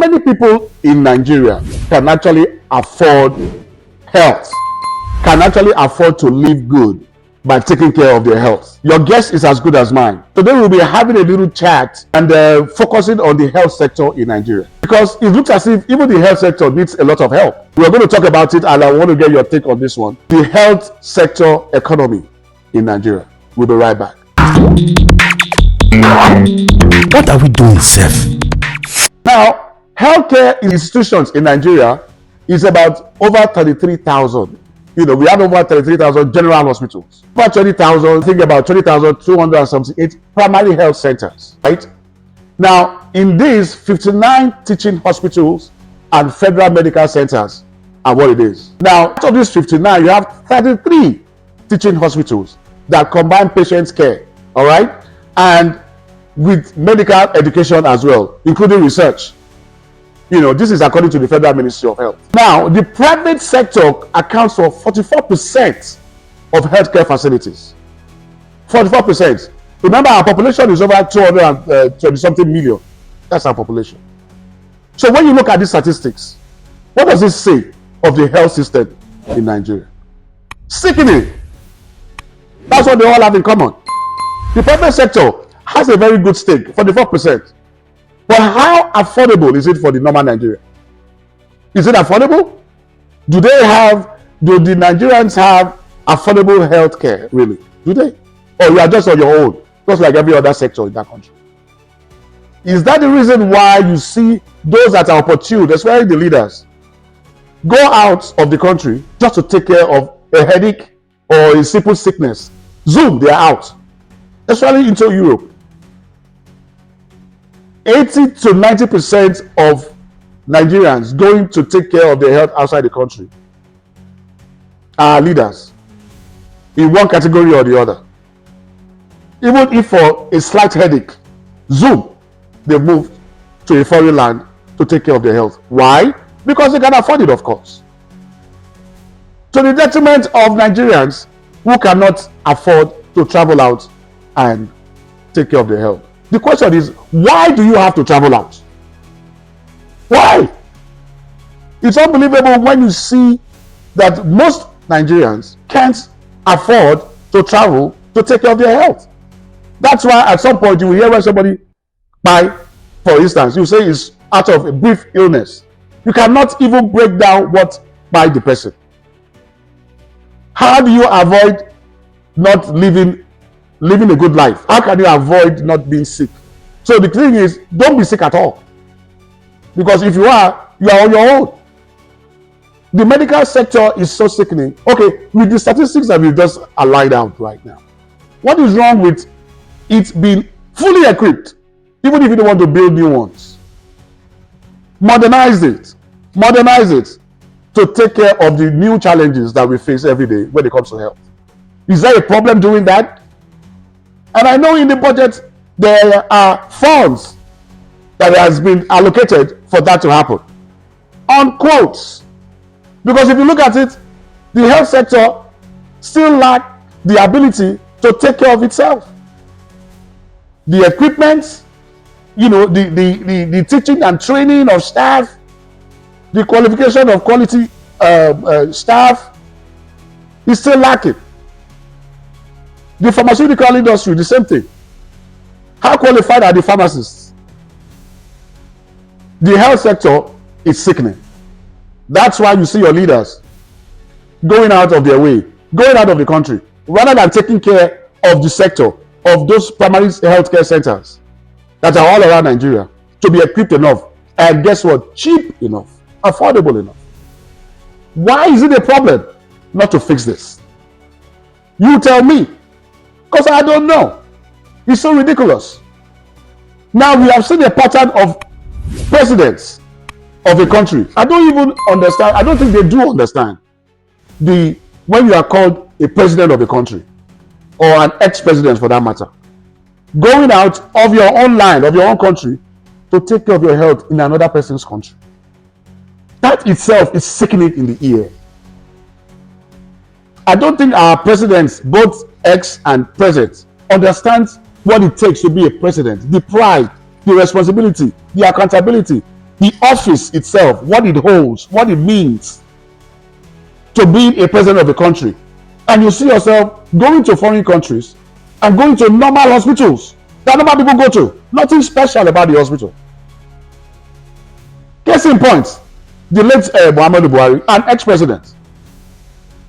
many people in Nigeria can actually afford health, can actually afford to live good by taking care of their health? Your guess is as good as mine. Today we'll be having a little chat and focusing on the health sector in Nigeria, because it looks as if even the health sector needs a lot of help. We're going to talk about it, and I want to get your take on this one. The health sector economy in Nigeria. We'll be right back. What are we doing, Seth? Now, healthcare institutions in Nigeria is about over 33,000. We have over 33,000 general hospitals, about 20,000, think about 20,278 primary health centers, right? Now, in these, 59 teaching hospitals and federal medical centers are what it is. Now, out of these 59, you have 33 teaching hospitals that combine patient care, all right? And with medical education as well, including research. This is according to the Federal Ministry of Health. Now, the private sector accounts for 44% of healthcare facilities. 44%. Remember, our population is over 220-something million. That's our population. So when you look at these statistics, what does it say of the health system in Nigeria? Sickening. That's what they all have in common. The private sector has a very good stake, 44%. But how affordable is it for the normal Nigerian? Is it affordable? Do the Nigerians have affordable health care, really? Do they? Or you are just on your own, just like every other sector in that country? Is that the reason why you see those that are opportune, especially the leaders, go out of the country just to take care of a headache or a simple sickness? Zoom, they are out, especially into Europe. 80 to 90% of Nigerians going to take care of their health outside the country are leaders in one category or the other. Even if for a slight headache, zoom, they moved to a foreign land to take care of their health. Why? Because they can afford it, of course. To the detriment of Nigerians who cannot afford to travel out and take care of their health. The question is, why do you have to travel out? Why? It's unbelievable when you see that most Nigerians can't afford to travel to take care of their health. That's why at some point you will hear when somebody die, for instance, you say it's out of a brief illness. You cannot even break down what by the person. How do you avoid not living a good life? How can you avoid not being sick? So the thing is, don't be sick at all. Because if you are on your own. The medical sector is so sickening. Okay, with the statistics that we've just laid out right now, what is wrong with it being fully equipped, even if you don't want to build new ones? Modernize it to take care of the new challenges that we face every day when it comes to health. Is there a problem doing that? And I know in the budget there are funds that has been allocated for that to happen. On quotes. Because if you look at it, the health sector still lacks the ability to take care of itself. The equipment, the teaching and training of staff, the qualification of quality staff is still lacking. The pharmaceutical industry, the same thing. How qualified are the pharmacists? The health sector is sickening. That's why you see your leaders going out of their way, going out of the country, rather than taking care of the sector, of those primary healthcare centers that are all around Nigeria, to be equipped enough, and guess what? Cheap enough, affordable enough. Why is it a problem not to fix this? You tell me. Because I don't know. It's so ridiculous. Now we have seen a pattern of presidents of a country. I don't even understand. I don't think they do understand when you are called a president of a country, or an ex-president for that matter, going out of your own land, of your own country, to take care of your health in another person's country. That itself is sickening in the ear. I don't think our presidents, both ex and present, understand what it takes to be a president. The pride, the responsibility, the accountability, the office itself, what it holds, what it means to be a president of a country, and you see yourself going to foreign countries and going to normal hospitals that normal people go to. Nothing special about the hospital. Case in point, the late Muhammadu Buhari, an ex-president.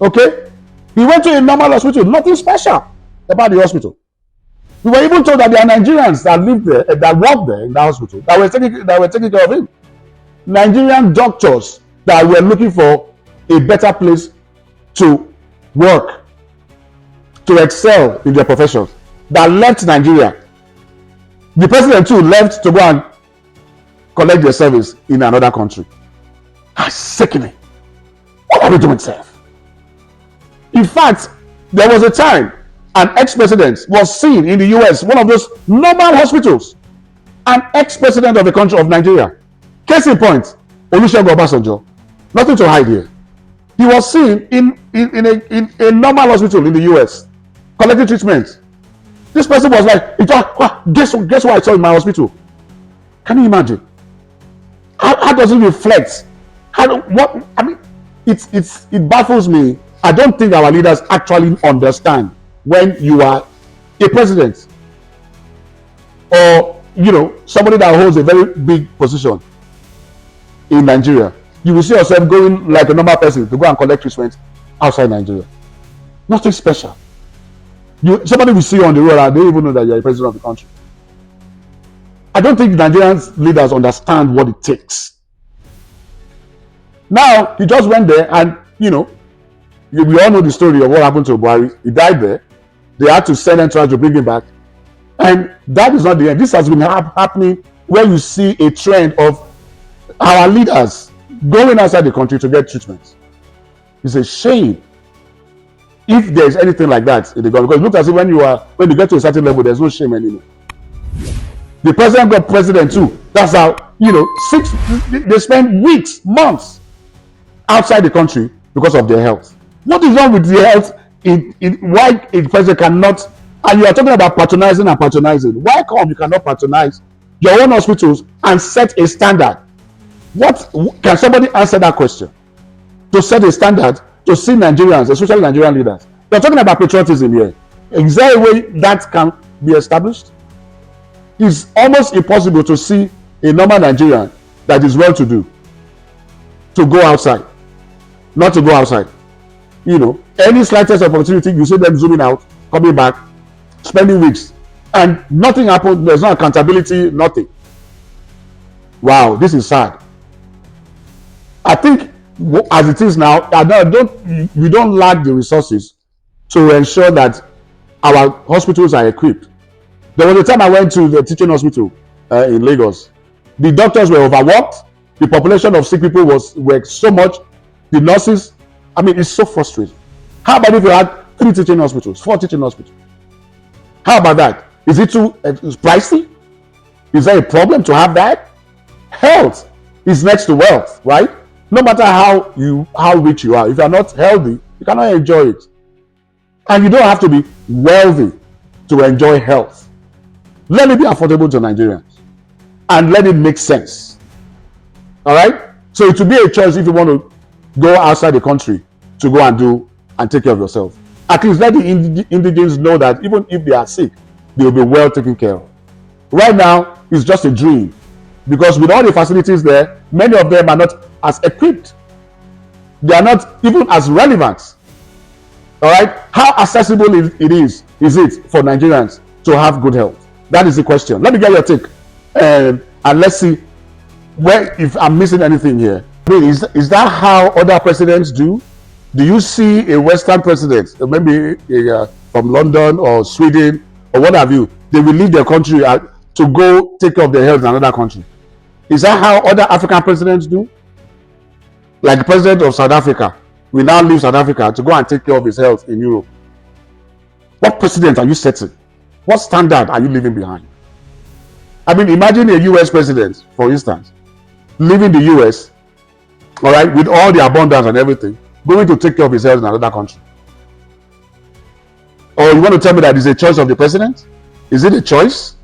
Okay? He went to a normal hospital, nothing special about the hospital. We were even told that there are Nigerians that live there, that work there in the hospital, that were taking care of him. Nigerian doctors that were looking for a better place to work, to excel in their professions, that left Nigeria. The president too left to go and collect their service in another country. That's sickening. What are we doing, sir? In fact, there was a time an ex-president was seen in the US, one of those normal hospitals, an ex-president of the country of Nigeria. Case in point, Olusegun Obasanjo. Nothing to hide here. He was seen in a normal hospital in the US, collecting treatment. This person was like, guess what I saw in my hospital? Can you imagine? How does it reflect? It baffles me. I don't think our leaders actually understand when you are a president or somebody that holds a very big position in Nigeria. You will see yourself going like a normal person to go and collect treatment outside Nigeria. Nothing special. Somebody will see you on the road and they don't even know that you're a president of the country. I don't think Nigerian leaders understand what it takes. Now, he just went there and, we all know the story of what happened to Buhari. He died there. They had to send entourage to bring him back. And that is not the end. This has been happening where you see a trend of our leaders going outside the country to get treatment. It's a shame if there's anything like that in the government. Because look as if when you get to a certain level, there's no shame anymore. The president got president too. That's how, they spend weeks, months outside the country because of their health. What is wrong with their health? Why a president cannot, and you are talking about patronizing and patronizing. Why come you cannot patronize your own hospitals and set a standard? What can somebody answer that question? To set a standard to see Nigerians, especially Nigerian leaders. You're talking about patriotism here. Is there a way that can be established? It's almost impossible to see a normal Nigerian that is well-to-do to go outside, not to go outside. Any slightest opportunity, you see them zooming out, coming back, spending weeks, and nothing happened. There's no accountability, nothing. Wow, this is sad. I think as it is now, we don't lack the resources to ensure that our hospitals are equipped. There was a time I went to the teaching hospital in Lagos. The doctors were overworked. The population of sick people were so much. The nurses, it's so frustrating. How about if you had 3 teaching hospitals, 4 teaching hospitals? How about that? Is it too pricey? Is there a problem to have that? Health is next to wealth, right? No matter how rich you are, if you are not healthy, you cannot enjoy it. And you don't have to be wealthy to enjoy health. Let it be affordable to Nigerians and let it make sense. All right? So it will be a choice if you want to go outside the country to go and take care of yourself. At least let the indigents know that even if they are sick, they will be well taken care of. Right now, it's just a dream because with all the facilities there, many of them are not as equipped. They are not even as relevant. All right? How accessible is it for Nigerians to have good health? That is the question. Let me get your take. And let's see if I'm missing anything here. Is that how other presidents do? Do you see a Western president, maybe from London or Sweden or what have you, they will leave their country to go take care of their health in another country? Is that how other African presidents do? Like the president of South Africa will now leave South Africa to go and take care of his health in Europe. What precedent are you setting? What standard are you leaving behind? Imagine a US president, for instance, leaving the US, all right, with all the abundance and everything, going to take care of his health in another country. Or you want to tell me that it's a choice of the president? Is it a choice?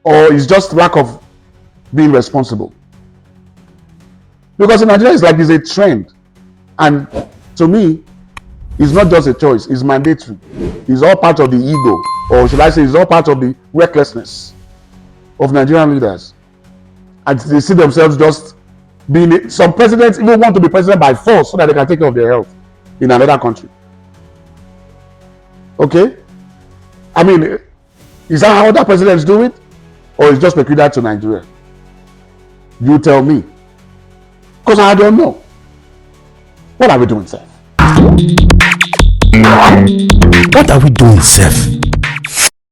Or is just lack of being responsible. Because in Nigeria, it's like it's a trend. And to me, it's not just a choice, it's mandatory. It's all part of the ego, or should I say, it's all part of the recklessness of Nigerian leaders. And they see themselves just being, some presidents even want to be president by force so that they can take care of their health in another country. Okay? I mean, is that how other presidents do it? Or is it just peculiar to Nigeria? You tell me. Because I don't know. What are we doing, sir? What are we doing, sef?